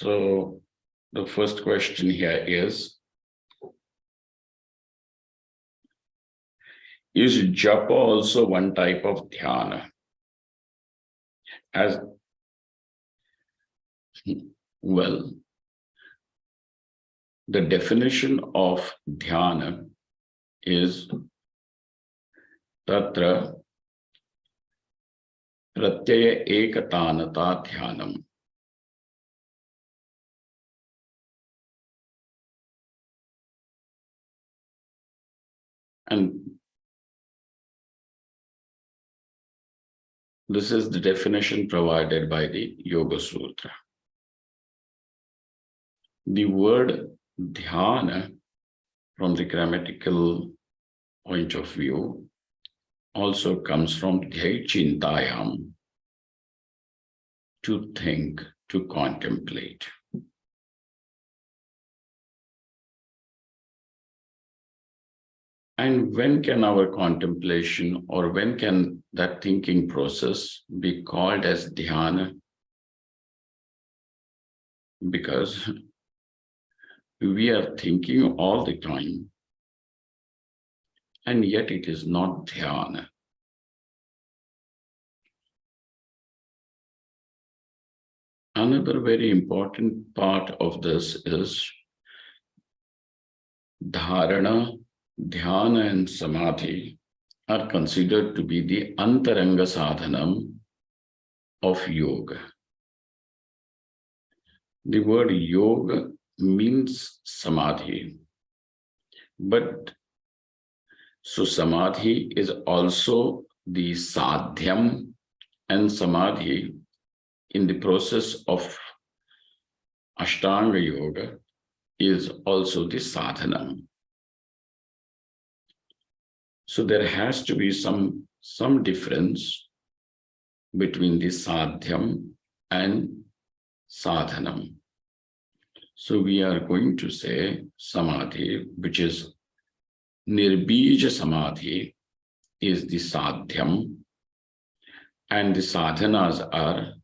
So the first question here is japa also one type of dhyana? As well, the definition of dhyana is tatra pratyaya ekatanata dhyanam. And this is the definition provided by the Yoga Sutra. The word dhyana, from the grammatical point of view, also comes from dhyai chintayam, to think, to contemplate. And when can our contemplation, or when can that thinking process be called as dhyana? Because we are thinking all the time, and yet it is not dhyana. Another very important part of this is dharana, dhyana and samadhi are considered to be the antaranga sadhanam of yoga. The word yoga means samadhi, but so samadhi is also the sadhyam, and samadhi in the process of Ashtanga yoga is also the sadhanam. So there has to be some difference between the sadhyam and sadhanam. So we are going to say samadhi, which is nirbija samadhi, is the sadhyam, and the sadhanas are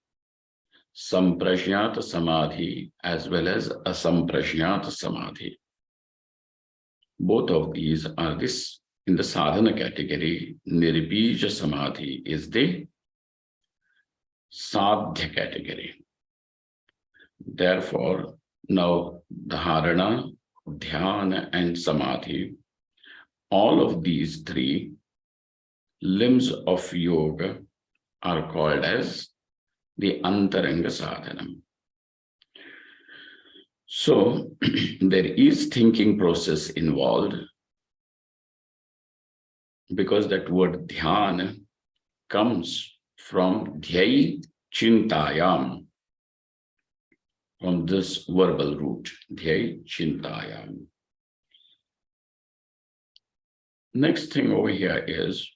samprajnata samadhi as well as asamprajnata samadhi. Both of these are this in the sadhana category. Nirbija samadhi is the sadhya category. Therefore, now dharana, dhyana and samadhi, all of these three limbs of yoga are called as the antaranga sadhanam. So there is thinking process involved, because that word dhyana comes from dhyai chintayam, from this verbal root, dhyai chintayam. Next thing over here is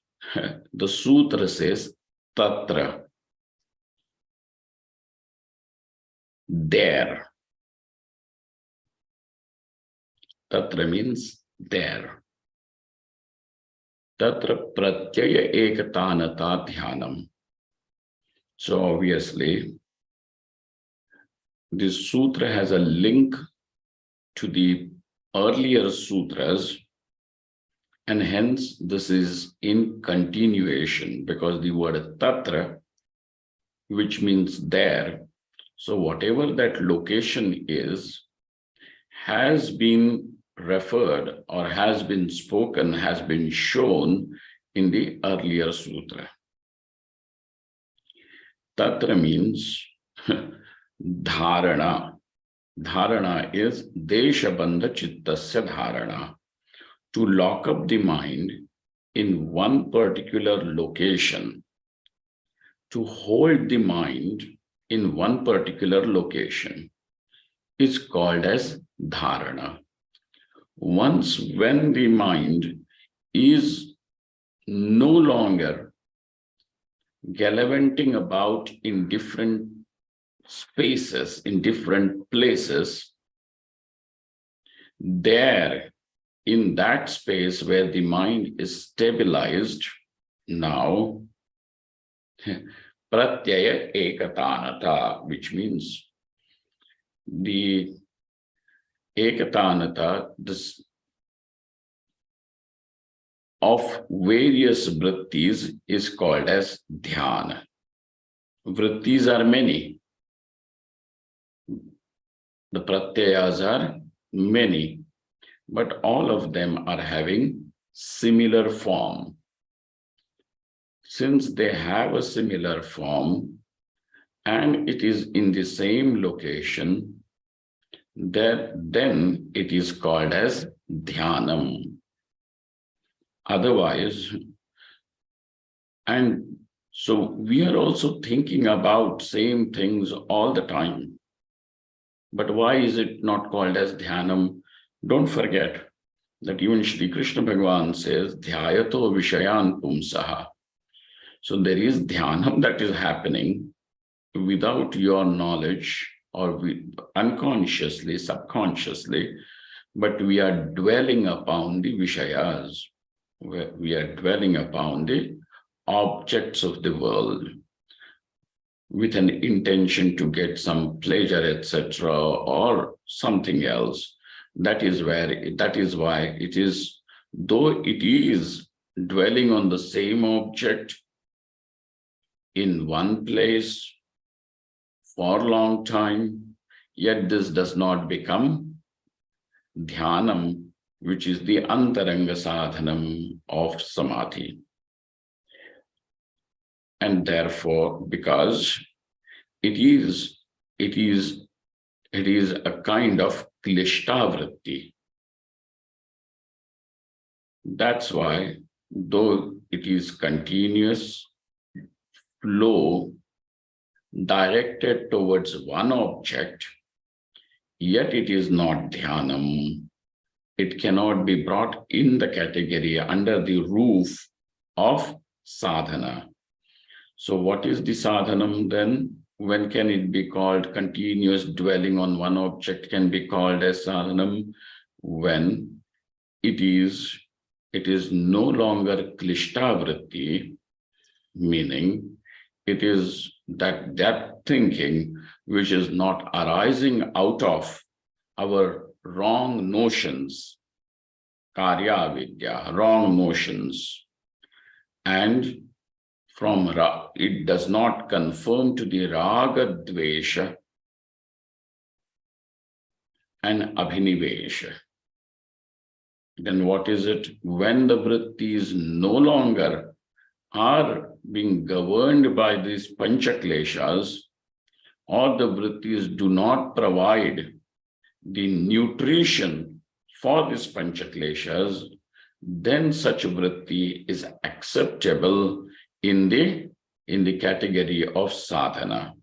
the sutra says tatra, there. Tatra means there. Tatra pratyaya ekatanata dhyanam. So obviously, this sutra has a link to the earlier sutras, and hence this is in continuation, because the word tatra, which means there, so whatever that location is, has been referred or has been spoken, has been shown in the earlier sutra. Tatra means dharana. Dharana is deshabandha chittasya dharana, to lock up the mind in one particular location, to hold the mind in one particular location is called as dharana. Once when the mind is no longer gallivanting about in different spaces, in different places, there in that space where the mind is stabilized, now pratyaya ekatanata, which means the ekatanata, this of various vrittis is called as dhyana. Vrittis are many. The pratyayas are many, but all of them are having similar form. Since they have a similar form and it is in the same location, then it is called as dhyanam. Otherwise, and so we are also thinking about same things all the time. But why is it not called as dhyanam? Don't forget that even Shri Krishna Bhagavan says, dhyayato vishayan pumsaha. So there is dhyanam that is happening without your knowledge or unconsciously, subconsciously, but we are dwelling upon the vishayas. We are dwelling upon the objects of the world with an intention to get some pleasure, etc., or something else. That is why it is, though it is dwelling on the same object in one place for a long time, yet this does not become dhyanam, which is the antaranga sadhanam of samadhi. And therefore, because it is a kind of klishta-vritti. That's why, though it is continuous flow directed towards one object, yet it is not dhyanam. It cannot be brought in the category under the roof of sadhana. So what is the sadhanam then? When can it be called continuous dwelling on one object can be called as sadhanam? When it is no longer klishta vritti, meaning it is that thinking which is not arising out of our wrong notions, karya vidya, wrong notions, and from it does not conform to the raga dvesha and abhinivesha. Then what is it? When the vrittis no longer are being governed by these panchakleshas, or the vrittis do not provide the nutrition for these panchakleshas, then such vritti is acceptable in the category of sadhana.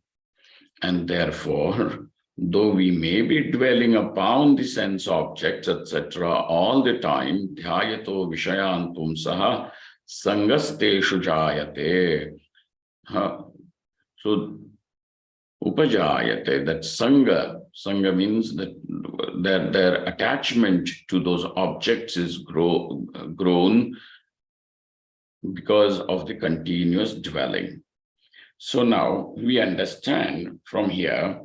And therefore, though we may be dwelling upon the sense objects, etc., all the time, dhyayato vishayan pumsaha sangasteshu jayate. So, upajayate, that sangha means that their attachment to those objects is grown because of the continuous dwelling. So now we understand from here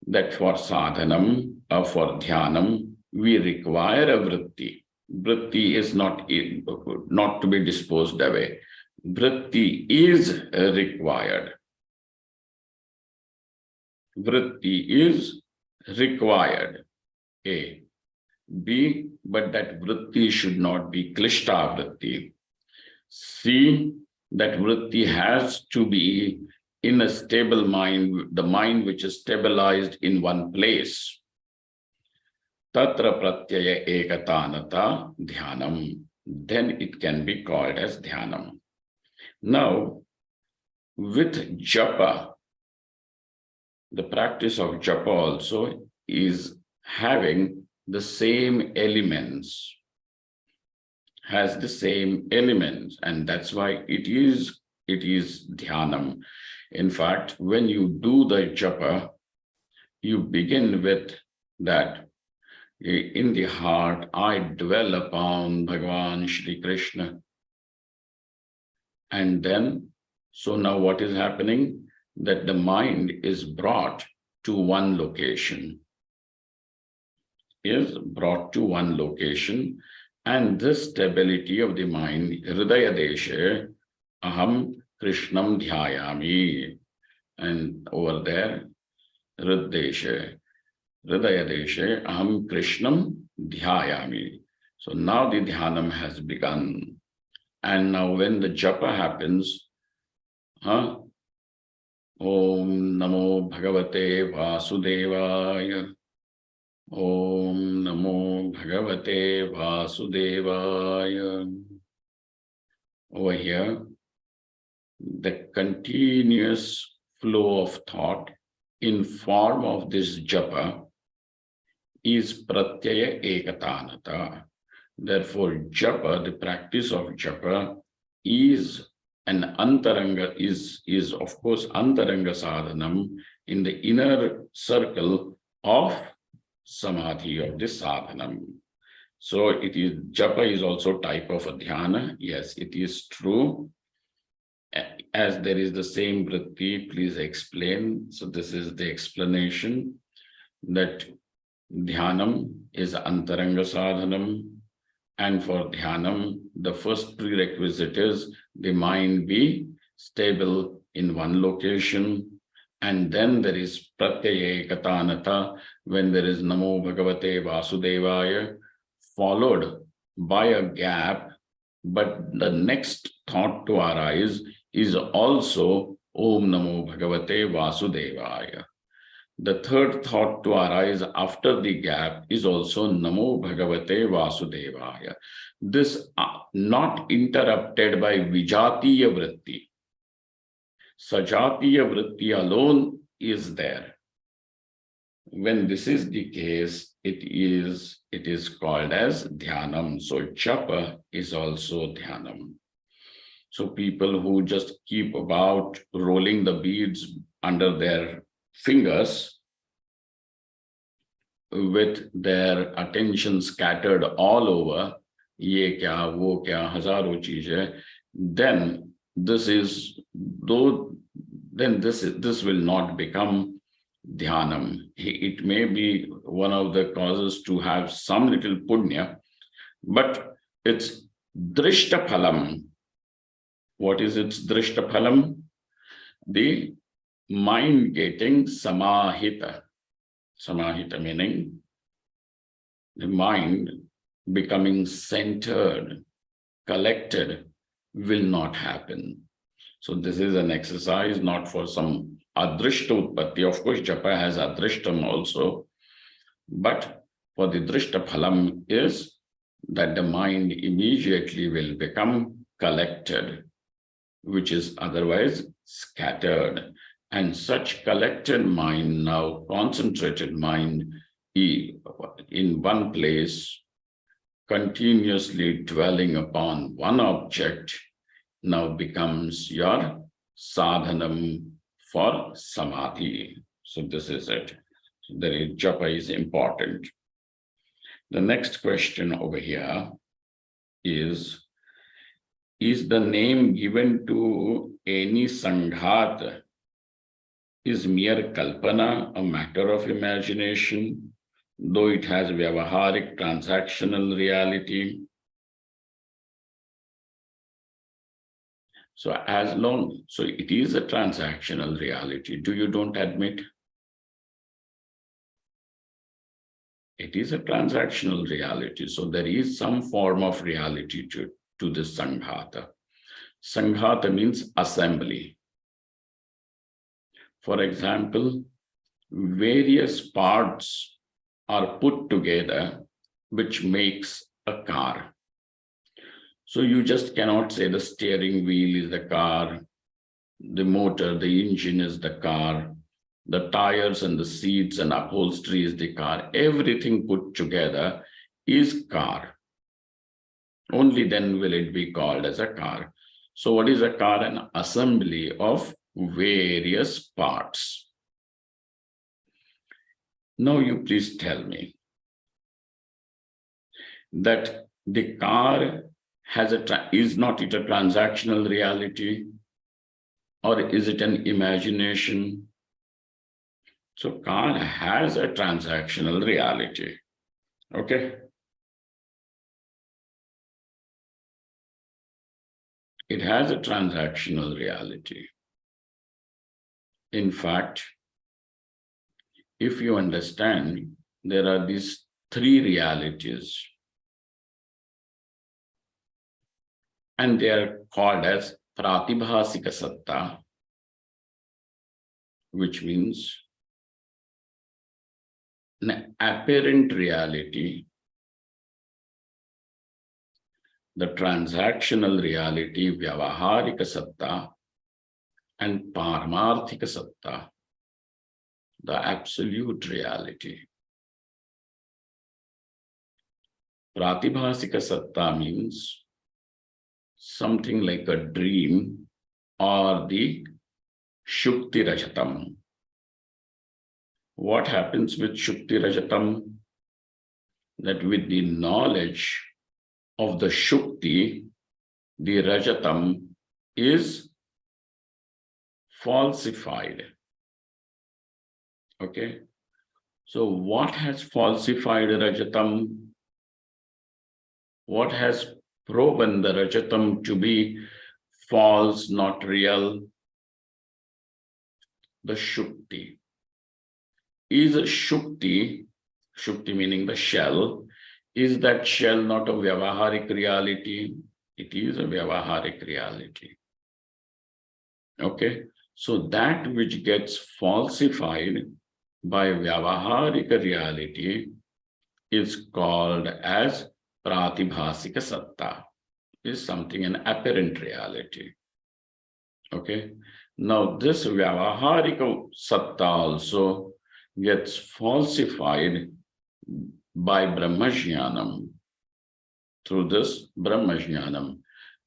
that for sadhanam or for dhyanam, we require a vritti. Vritti is not to be disposed away. Vritti is required. Vritti is required. A. B. But that vritti should not be klishta vritti. C. That vritti has to be in a stable mind, the mind which is stabilized in one place. Tatra pratyaya ekatanata dhyanam. Then it can be called as dhyanam. Now, with japa, the practice of japa also is having the same elements, has the same elements, and that's why it is dhyanam. In fact, when you do the japa, you begin with that in the heart, I dwell upon Bhagavan Shri Krishna. And then, so now what is happening? That the mind is brought to one location. is brought to one location, and this stability of the mind, Hridaya Deshe, Aham Krishnam Dhyayami. And over there, Hridaya Deshe, Aham Krishnam Dhyayami. So now the dhyanam has begun. And now when the japa happens, Om Namo Bhagavate Vasudevaya. Om Namo Bhagavate Vasudevaya. Over here, the continuous flow of thought in form of this japa is pratyaya ekatanata. Therefore, japa, the practice of japa, is an antaranga, is of course antaranga sadhanam in the inner circle of samadhi, of this sadhanam. So it is, japa is also type of a dhyana. Yes, it is true. As there is the same vritti, please explain. So this is the explanation, that dhyanam is antaranga sadhanam. And for dhyanam, the first prerequisite is the mind be stable in one location. And then there is pratyaya katanata, when there is Namo Bhagavate Vasudevaya, followed by a gap. But the next thought to arise is also Om Namo Bhagavate Vasudevaya. The third thought to arise after the gap is also Namo Bhagavate Vasudevaya. This not interrupted by Vijatiya Vritti. Sajatiya Vritti alone is there. When this is the case, it is called as dhyanam. So japa is also dhyanam. So people who just keep about rolling the beads under their fingers with their attention scattered all over, ye kya, wo kya, hazaro cheeze, then this will not become dhyanam. It may be one of the causes to have some little punya, but it's drishta phalam. What is its drishta phalam? The mind getting samahita. Samahita meaning the mind becoming centered, collected, will not happen. So this is an exercise not for some adrishta utpatti. Of course, japa has adrishtam also, but for the drishta phalam is that the mind immediately will become collected, which is otherwise scattered. And such collected mind, now concentrated mind, in one place, continuously dwelling upon one object, now becomes your sadhanam for samadhi. So this is it. So there is, japa is important. The next question over here is the name given to any sanghat is mere kalpana, a matter of imagination, though it has vyavaharik transactional reality? So it is a transactional reality. Do you don't admit? It is a transactional reality. So there is some form of reality to this sanghata. Sanghata means assembly. For example, various parts are put together, which makes a car. So you just cannot say the steering wheel is the car, the motor, the engine is the car, the tires and the seats and upholstery is the car. Everything put together is car. Only then will it be called as a car. So what is a car? An assembly of various parts. Now you please tell me that the car is not it a transactional reality, or is it an imagination? So car has a transactional reality. Okay. It has a transactional reality. In fact, if you understand, there are these three realities, and they are called as pratibhasika satta, which means an apparent reality, the transactional reality, vyavaharika satta, and paramarthika satta, the absolute reality. Pratibhasika satta means something like a dream or the shukti rajatam. What happens with shukti rajatam? That with the knowledge of the shukti, the rajatam is falsified. Okay. So what has falsified rajatam? What has proven the rajatam to be false, not real? The shukti. Is a shukti meaning the shell, is that shell not a vyavaharik reality? It is a vyavaharik reality. Okay, so that which gets falsified by vyavaharik reality is called as pratibhasika satta, is something an apparent reality. Okay, now this vyavaharika satta also gets falsified by Brahmajnanam, through this Brahmajnanam,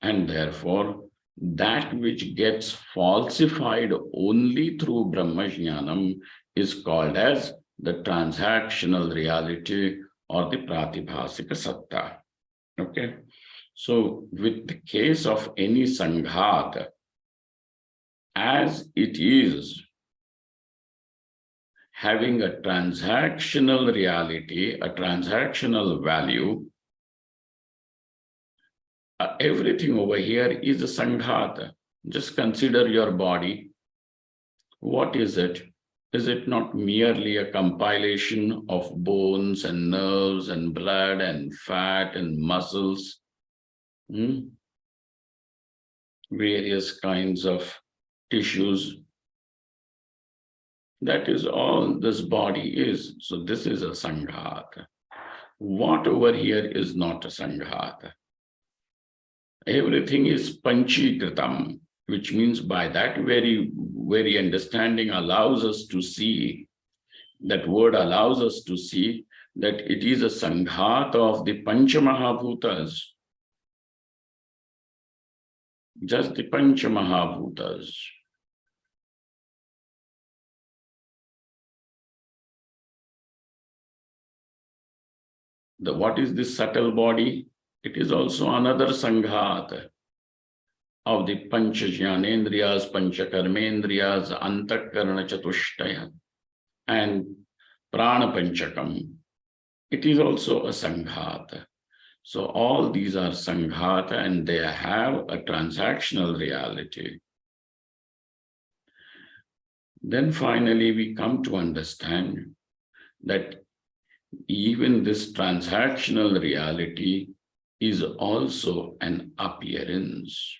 and therefore that which gets falsified only through Brahmajnanam is called as the transactional reality or the pratibhasika satta. Okay, so with the case of any sanghat, as it is having a transactional reality, a transactional value, everything over here is a sanghata. Just consider your body. What is it? Is it not merely a compilation of bones and nerves and blood and fat and muscles? Various kinds of tissues. That is all this body is. So this is a sanghata. What over here is not a sanghata. Everything is panchikritam, which means by that very understanding allows us to see, that word allows us to see that it is a sanghata of the panchamahabhutas. Just the panchamahabhutas. What is this subtle body? It is also another sanghata of the pancha jnanendriyas, pancha karmendriyas, antakarana chatushtaya, and prana panchakam. It is also a sanghata. So all these are sanghata and they have a transactional reality. Then finally we come to understand that even this transactional reality is also an appearance.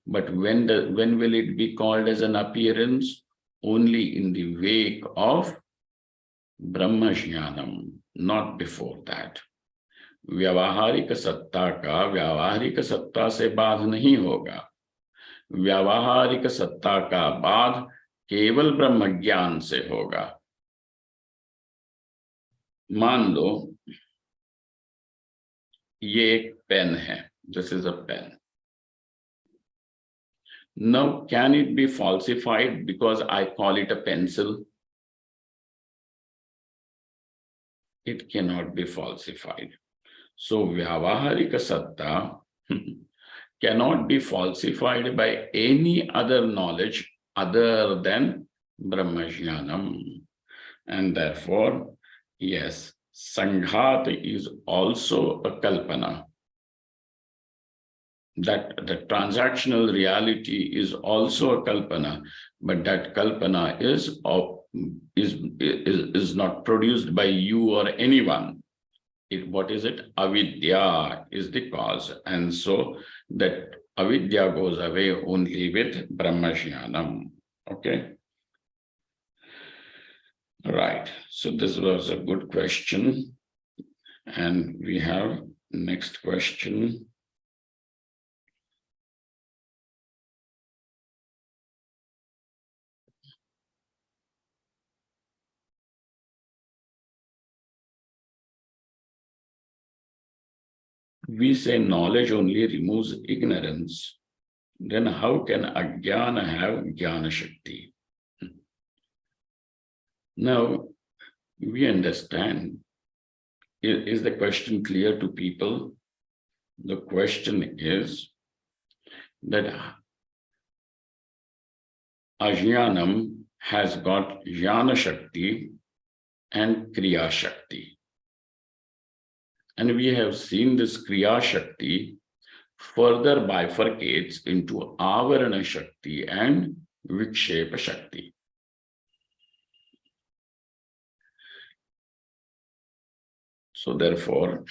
But when will it be called as an appearance? Only in the wake of Brahmajnanam, not before that. व्यावहारिक सत्ता का व्यावहारिक सत्ता से बाध नहीं होगा. व्यावहारिक सत्ता का बाध केवल ब्रह्म ज्ञान से होगा. मान लो ये एक पेन है. This is a pen. Now, can it be falsified because I call it a pencil? It cannot be falsified. So, Vyavaharika Satta cannot be falsified by any other knowledge other than Brahmajnanam. And therefore, yes, Sanghat is also a kalpana. That the transactional reality is also a kalpana, but that kalpana is not produced by you or anyone. What is it? Avidya is the cause. And so that avidya goes away only with Brahmajnanam. Okay. Right. So this was a good question. And we have next question. We say knowledge only removes ignorance. Then how can ajnana have jnana shakti? Now, we understand. Is the question clear to people? The question is that ajnanam has got jnana shakti and kriya shakti. And we have seen this kriya shakti further bifurcates into avarana shakti and vikshepa shakti. So therefore,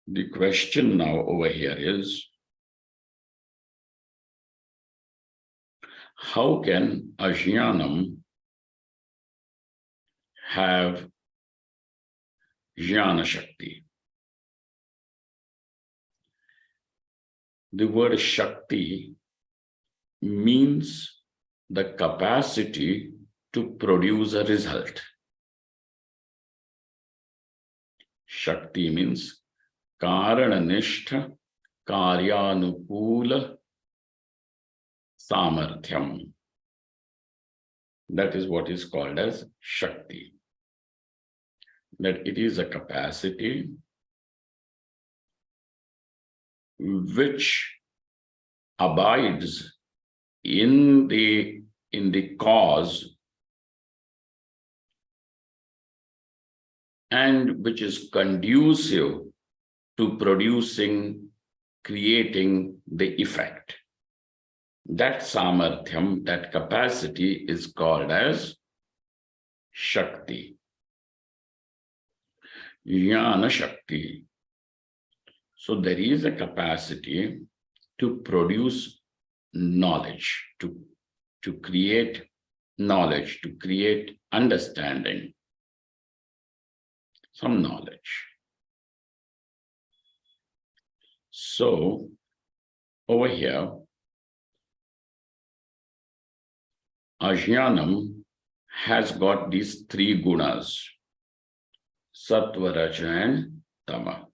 the question now over here is, how can ajnanam have jnana shakti? The word shakti means the capacity to produce a result. Shakti means karananishta karyanukula samarthyam. That is what is called as Shakti. That it is a capacity which abides in the cause and which is conducive to producing, creating the effect. That samarthyam, that capacity is called as Shakti. Jnana Shakti. So there is a capacity to produce knowledge, to create knowledge, to create understanding, some knowledge. So over here, ajnanam has got these three gunas, sattva, raja, and tama.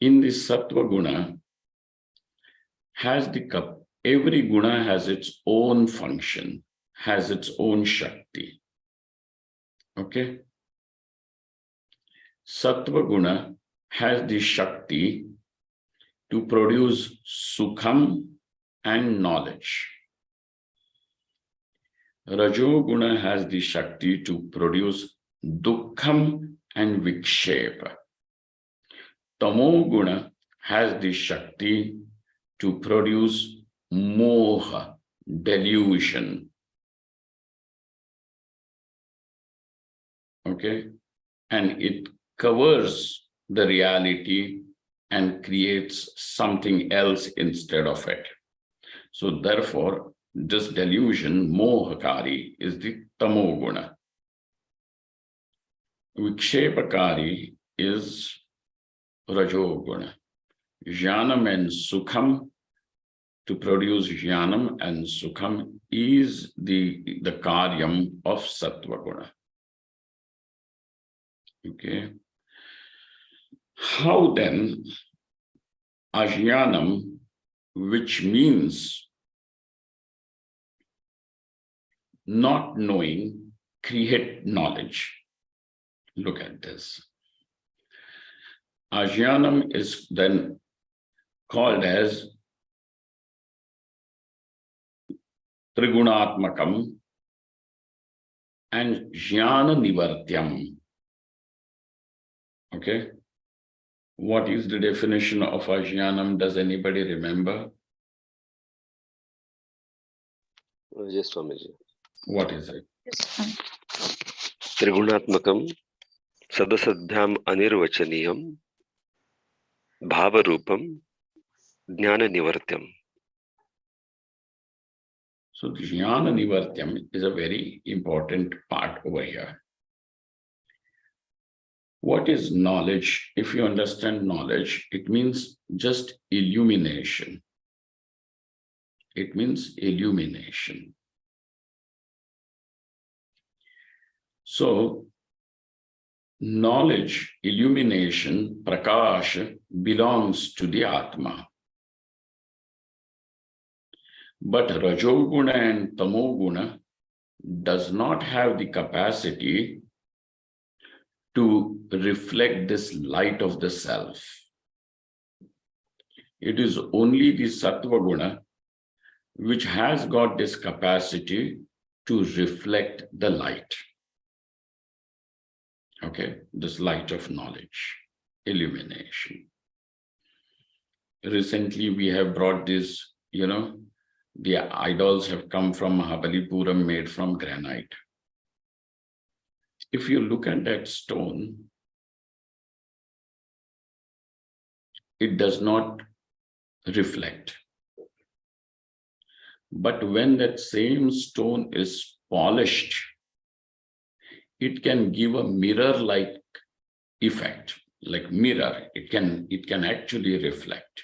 In this sattva guna, every guna has its own function, has its own shakti. Okay? Sattva guna has the shakti to produce sukham and knowledge. Rajoguna has the shakti to produce dukkham and vikshepa. Tamoguna has the shakti to produce moha, delusion. Okay? And it covers the reality and creates something else instead of it. So therefore, this delusion, mohakari, is the tamoguna. Vikshepakari is rajoguna. Jnanam and sukham, to produce jnanam and sukham, is the karyam of sattva guna. Okay. How then ajnanam, which means not knowing, create knowledge? Look at this. Ajnanam is then called as trigunatmakam and jnana nivartyam. Okay. What is the definition of ajnanam? Does anybody remember? Yes, Swamiji. What is it? Triguణatmakam sadasadhyam anirvachaniyam bhavarupam jnana nivartyam. So jnana nivartyam is a very important part over here. What is knowledge? If you understand knowledge, it means just illumination. It means illumination. So knowledge, illumination, prakash belongs to the Atma. But Rajoguna and Tamoguna does not have the capacity to reflect this light of the self. It is only the Sattva Guna which has got this capacity to reflect the light. Okay, this light of knowledge, illumination. Recently, we have brought this, the idols have come from Mahabalipuram made from granite. If you look at that stone, it does not reflect. But when that same stone is polished, it can give a mirror-like effect, like mirror. It can actually reflect.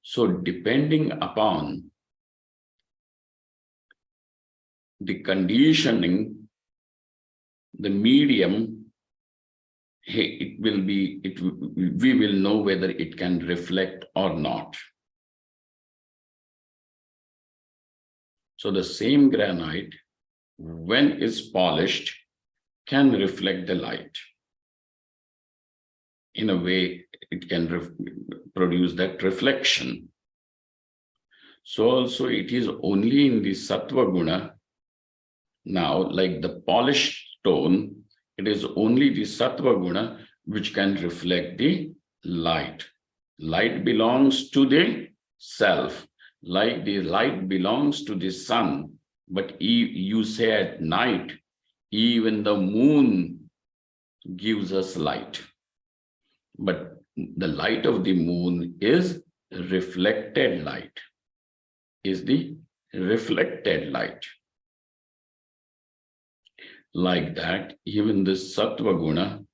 So depending upon the conditioning, the medium, we will know whether it can reflect or not. So the same granite, when it's polished, can reflect the light. In a way, it can produce that reflection. So also it is only in the Sattva Guna. Now, like the polished stone, it is only the Sattva Guna which can reflect the light. Light belongs to the self, like the light belongs to the sun. But you say at night, even the moon gives us light. But the light of the moon is reflected light, is the reflected light. Like that, even this Sattva Guna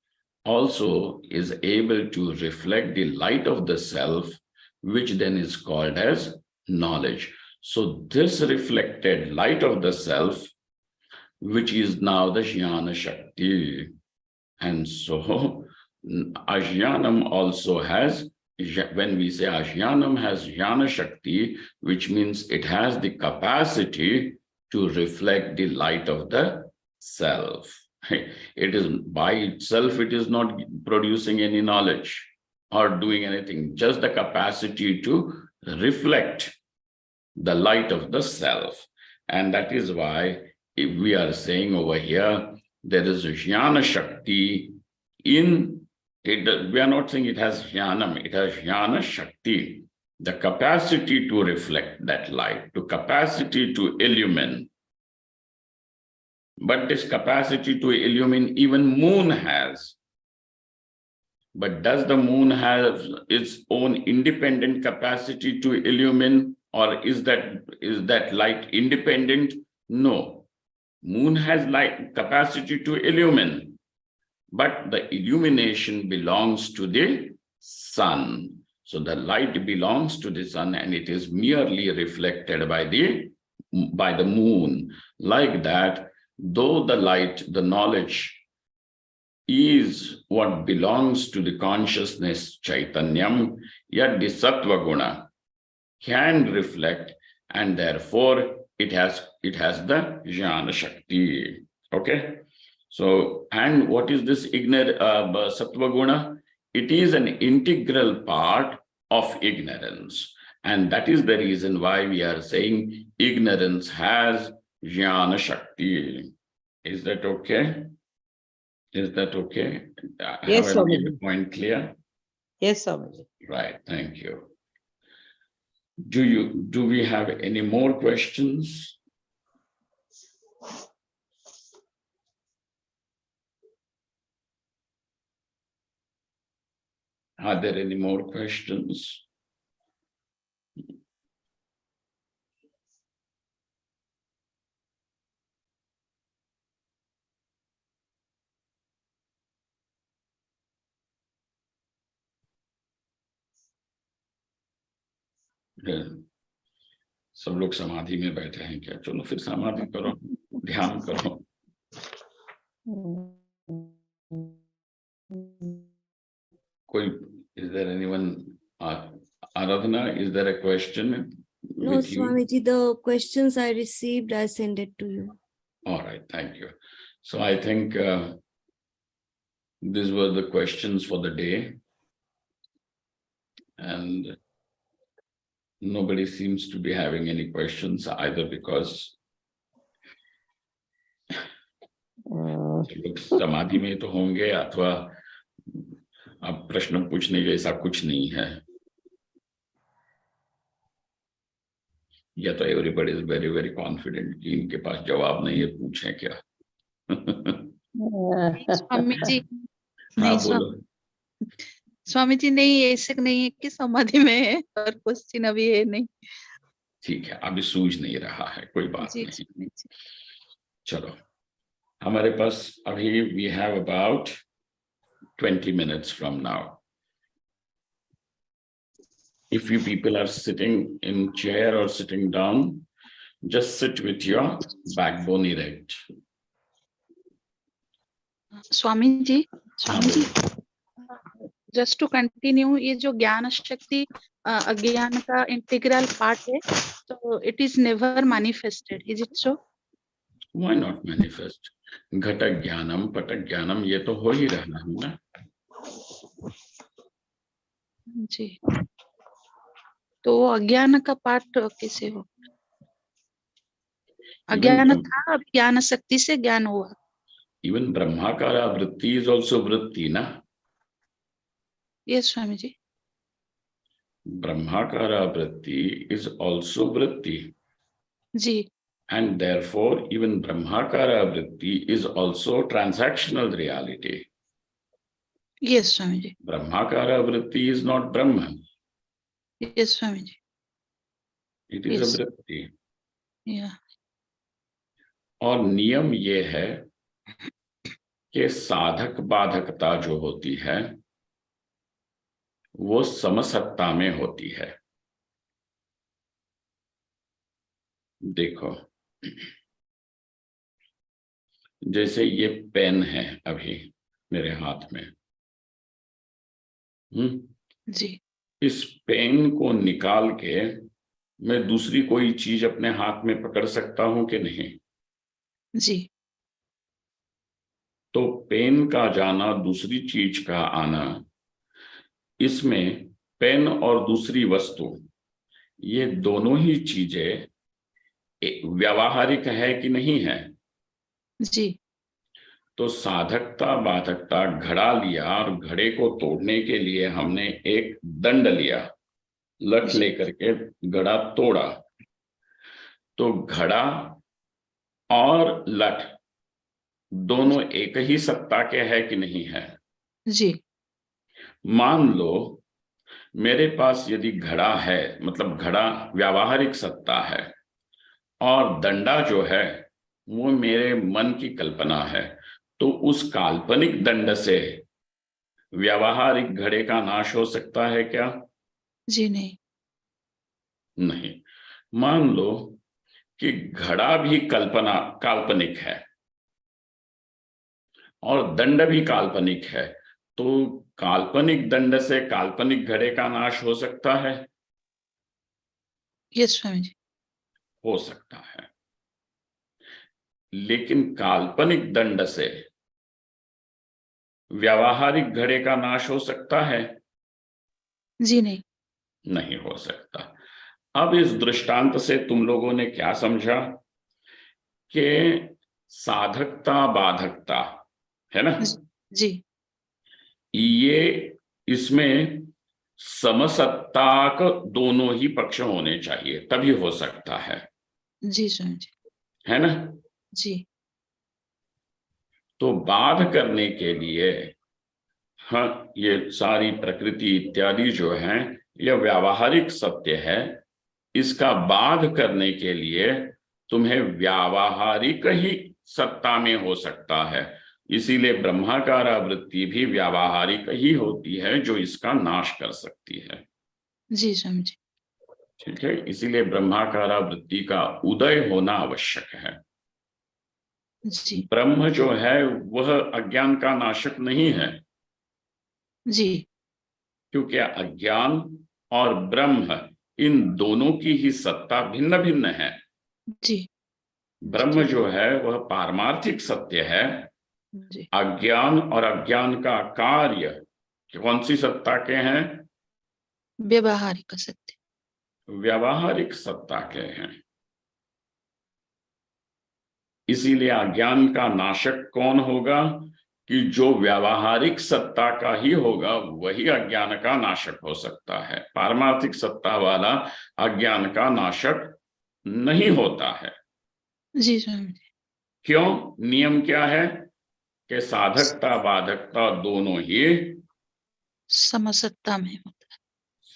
also is able to reflect the light of the self, which then is called as knowledge. So this reflected light of the self, which is now the Jnana Shakti. And so Ajnanam also has, when we say Ajnanam has Jnana Shakti, which means it has the capacity to reflect the light of the self. It is by itself, it is not producing any knowledge or doing anything, just the capacity to reflect the light of the self. And that is why if we are saying over here, there is a Jnana Shakti in it. We are not saying it has Jnanam, it has Jnana Shakti, the capacity to reflect that light, the capacity to illumine. But this capacity to illumine even moon has. But does the moon have its own independent capacity to illumine, or is that light independent? No. Moon has light capacity to illumine, but the illumination belongs to the sun. So the light belongs to the sun, and it is merely reflected by the moon. Like that, though the light, the knowledge, is what belongs to the consciousness Chaitanyam, yet the Sattva Guna can reflect, and therefore it has the Jnana Shakti. Okay. So, and what is this Sattva Guna? It is an integral part of ignorance. And that is the reason why we are saying ignorance has Jnana Shakti. Is that okay? Is that okay? Yes, Have I made Swamiji. the point clear? Yes, Swamiji. Right, thank you. Do we have any more questions? Are there any more questions? सब लोग समाधि में बैठे हैं क्या? चलो फिर समाधि करो, ध्यान करो. कोई, is there anyone? Aradhana, is there a question? No, with you? Swamiji, the questions I received, I send it to you. All right, thank you. So I think these were the questions for the day. And nobody seems to be having any questions either, because लोग समाधि में तो होंगे अथवा अब प्रश्न पूछने जैसा कुछ नहीं है, या तो everybody is very very confident कि इनके पास जवाब नहीं है, पूछें क्या. स्वामी जी हाँ नहीं, बोलो. स्वामी जी नहीं, ऐसे नहीं है कि समाधि में है और क्वेश्चन अभी है नहीं. ठीक है, अभी सूझ नहीं रहा है, कोई बात जी नहीं. स्वामी जी. चलो, हमारे पास अभी we have about 20 minutes from now. If you people are sitting in chair or sitting down, just sit with your backbone erect. Swami ji, हाँ, Swami ji, just to continue, ये जो ज्ञान शक्ति अज्ञान का इंटीग्रल पार्ट है, तो it is never manifested, is it so? Why not manifest? घटक ज्ञानम पटक ज्ञानम, ये तो हो ही रहा है ना. जी, तो वो अज्ञान का पार्ट कैसे हो? अज्ञान था, अब ज्ञान शक्ति से ज्ञान हुआ. Even Brahmakara vritti is also vritti, na? Yes Swami ji. Brahmakara vritti is also vritti. जी. And therefore, even Brahmakara vritti is also transactional reality. Yes Swami ji. Brahmakara vritti is not Brahman. Yes Swami ji. It is Yes. a vritti. या और नियम ये है कि साधक बाधकता जो होती है वो समसत्ता में होती है. देखो, जैसे ये पेन है अभी मेरे हाथ में, जी. इस पेन को निकाल के मैं दूसरी कोई चीज अपने हाथ में पकड़ सकता हूं कि नहीं? जी. तो पेन का जाना, दूसरी चीज का आना, इसमें पेन और दूसरी वस्तु, ये दोनों ही चीजें व्यावहारिक है कि नहीं है? जी. तो साधकता बाधकता, घड़ा लिया और घड़े को तोड़ने के लिए हमने एक दंड लिया, लठ लेकर के घड़ा तोड़ा, तो घड़ा और लठ दोनों एक ही सत्ता के है कि नहीं है? जी. मान लो मेरे पास यदि घड़ा है, मतलब घड़ा व्यावहारिक सत्ता है, और दंडा जो है वो मेरे मन की कल्पना है, तो उस काल्पनिक दंड से व्यावहारिक घड़े का नाश हो सकता है क्या? जी नहीं. नहीं. मान लो कि घड़ा भी काल्पनिक है और दंड भी काल्पनिक है, तो काल्पनिक दंड से काल्पनिक घड़े का नाश हो सकता है? यस स्वामी जी. हो सकता है. लेकिन काल्पनिक दंड से व्यावहारिक घड़े का नाश हो सकता है? जी नहीं. नहीं हो सकता. अब इस दृष्टांत से तुम लोगों ने क्या समझा? के साधकता बाधकता है ना, जी ये इसमें समसत्ताक दोनों ही पक्ष होने चाहिए, तभी हो सकता है जी स्वामी जी। है ना। जी तो बाध करने के लिए, हाँ, ये सारी प्रकृति इत्यादि जो है यह व्यावहारिक सत्य है, इसका बाध करने के लिए तुम्हें व्यावहारिक ही सत्ता में हो सकता है, इसीलिए ब्रह्माकारा वृत्ति भी व्यावहारिक ही होती है जो इसका नाश कर सकती है। जी स्वामी जी। ठीक है, इसीलिए ब्रह्माकारा वृत्ति का उदय होना आवश्यक है। जी ब्रह्म जो है वह अज्ञान का नाशक नहीं है, जी क्योंकि अज्ञान और ब्रह्म इन दोनों की ही सत्ता भिन्न भिन्न है। जी ब्रह्म जो है वह पारमार्थिक सत्य है, जी अज्ञान और अज्ञान का कार्य कौन सी सत्ता के हैं? व्यवहारिक सत्य। व्यावहारिक सत्ता के हैं। इसीलिए अज्ञान का नाशक कौन होगा कि जो व्यावहारिक सत्ता का ही होगा वही अज्ञान का नाशक हो सकता है। पारमार्थिक सत्ता वाला अज्ञान का नाशक नहीं होता है। जी स्वामी जी। क्यों? नियम क्या है कि साधकता बाधकता दोनों ही समसत्ता में होता है।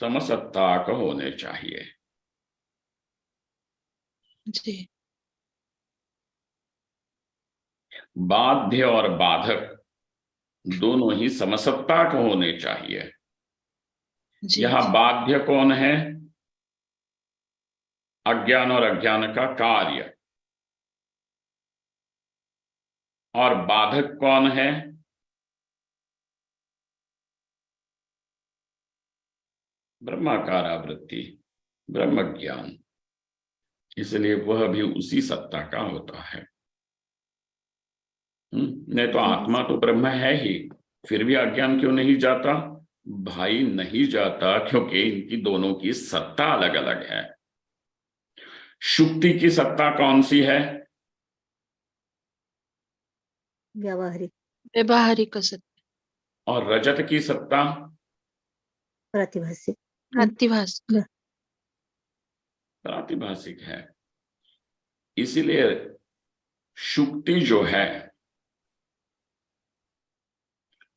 समसत्ताक होने चाहिए। जी बाध्य और बाधक दोनों ही समसत्ताक होने चाहिए। जी यहां जी बाध्य कौन है? अज्ञान और अज्ञान का कार्य। और बाधक कौन है? ब्रह्माकारा वृत्ति, ब्रह्म ज्ञान। इसलिए वह भी उसी सत्ता का होता है। नहीं तो आत्मा तो ब्रह्म है ही, फिर भी अज्ञान क्यों नहीं जाता? भाई नहीं जाता क्योंकि इनकी दोनों की सत्ता अलग अलग है। शुक्ति की सत्ता कौन सी है? व्यावहारिक व्यवहारिक सत्य। और रजत की सत्ता? प्रातिभासिक प्रतिभास। प्रातिभासिक है। इसीलिए शुक्ति जो है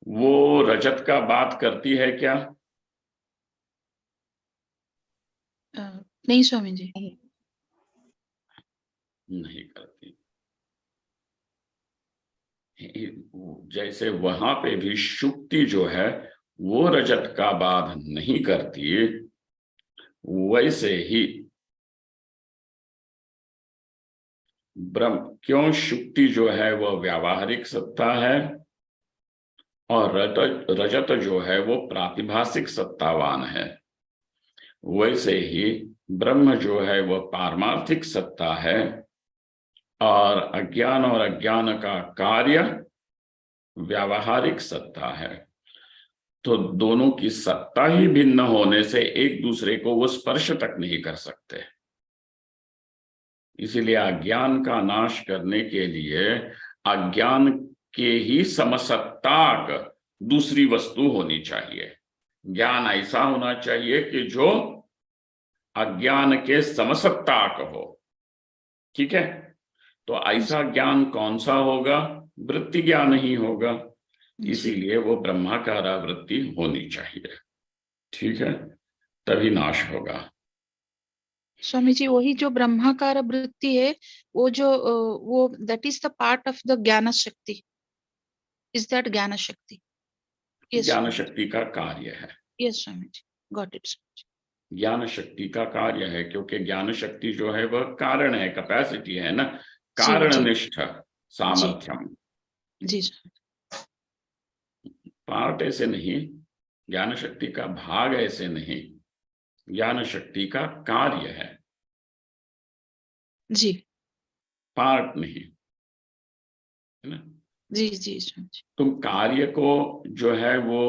वो रजत का बात करती है क्या? नहीं स्वामी जी। नहीं करती। जैसे वहां पे भी शुक्ति जो है वो रजत का बाध नहीं करती, वैसे ही ब्रह्म, क्यों? शुक्ति जो है वह व्यावहारिक सत्ता है और रजत जो है वो प्रातिभासिक सत्तावान है। वैसे ही ब्रह्म जो है वह पारमार्थिक सत्ता है और अज्ञान का कार्य व्यावहारिक सत्ता है। तो दोनों की सत्ता ही भिन्न होने से एक दूसरे को वो स्पर्श तक नहीं कर सकते। इसीलिए अज्ञान का नाश करने के लिए अज्ञान के ही समसत्ताक दूसरी वस्तु होनी चाहिए। ज्ञान ऐसा होना चाहिए कि जो अज्ञान के समसत्ताक हो। ठीक है, तो ऐसा ज्ञान कौन सा होगा? वृत्ति ज्ञान ही होगा। इसीलिए वो ब्रह्माकारा वृत्ति होनी चाहिए। ठीक है, तभी नाश होगा। स्वामी जी वही जो ब्रह्माकार वृत्ति है वो जो वो that is the part of the ज्ञान शक्ति। इज दैट ज्ञान शक्ति? ज्ञान शक्ति का कार्य है। Yes Swami ji, got it. ज्ञान शक्ति का कार्य है, क्योंकि ज्ञान शक्ति जो है वह कारण है, कैपेसिटी है ना, जी, कारणनिष्ठ सामर्थ्यम। जी पार्ट ऐसे नहीं, ज्ञान शक्ति का भाग ऐसे नहीं, ज्ञान शक्ति का कार्य है, जी पार्ट नहीं, है ना। जी जी स्वामी जी। तुम कार्य को जो है वो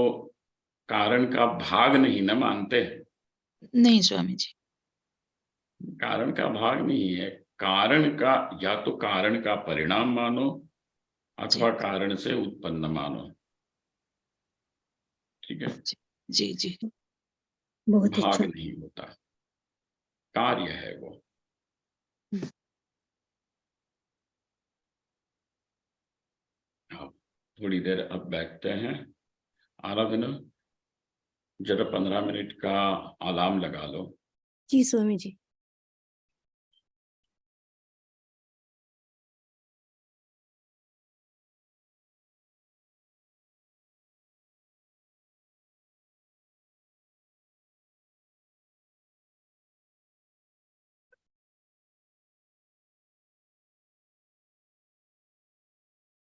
कारण का भाग नहीं ना मानते। नहीं स्वामी जी। कारण का भाग नहीं है, कारण का, या तो कारण का परिणाम मानो अथवा कारण से उत्पन्न मानो। ठीक है, जी जी बहुत भाग अच्छा। नहीं होता, कार्य है वो। अब थोड़ी देर अब बैठते हैं। आराधना, जरा 15 मिनट का अलार्म लगा लो। जी स्वामी जी।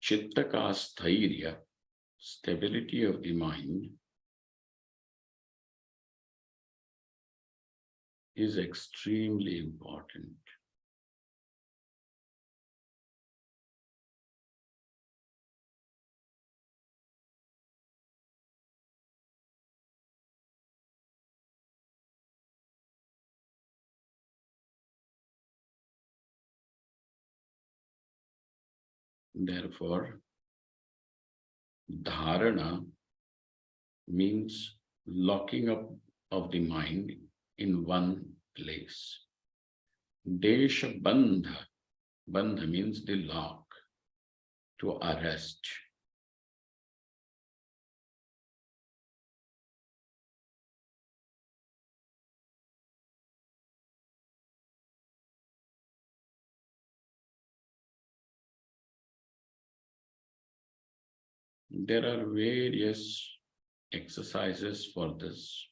चित्त का स्थैर्य, stability of the mind is extremely important. Therefore, dharana means locking up of the mind in one place. Desha bandha, bandha means the lock, to arrest. There are various exercises for this.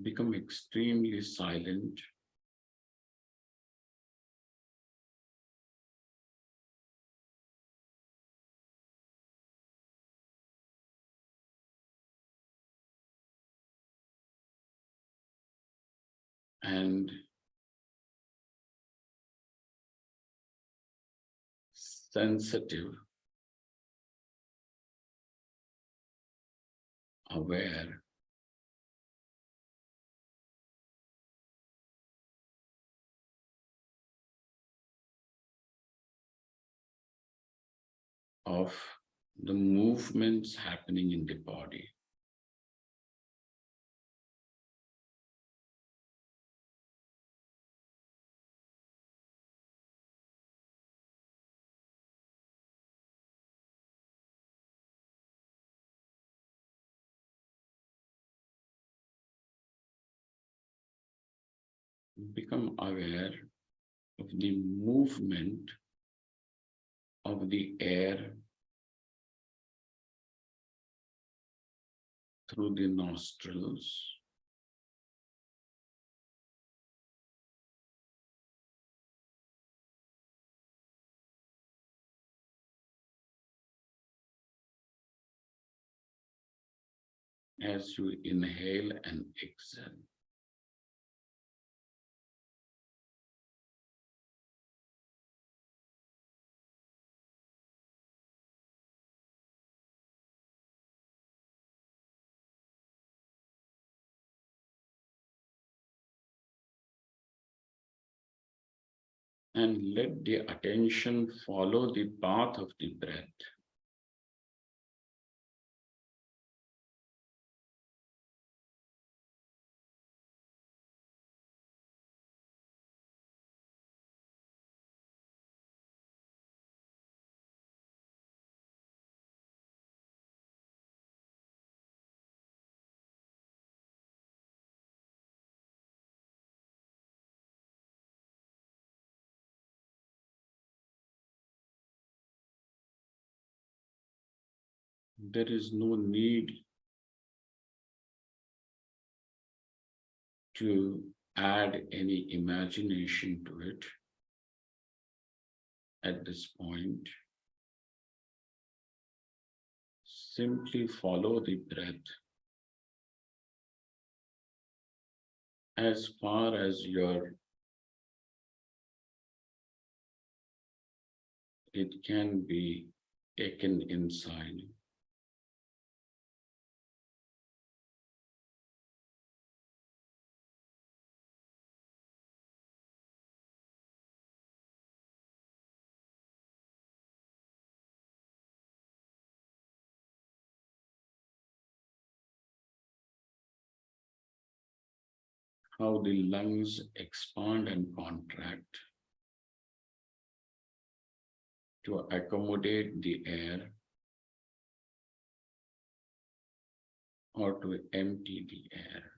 Become extremely silent. And sensitive, aware of the movements happening in the body. Become aware of the movement of the air through the nostrils, as you inhale and exhale. And let the attention follow the path of the breath. There is no need to add any imagination to it at this point. Simply follow the breath as far as it can be taken inside. How the lungs expand and contract to accommodate the air or to empty the air.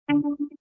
Thank you.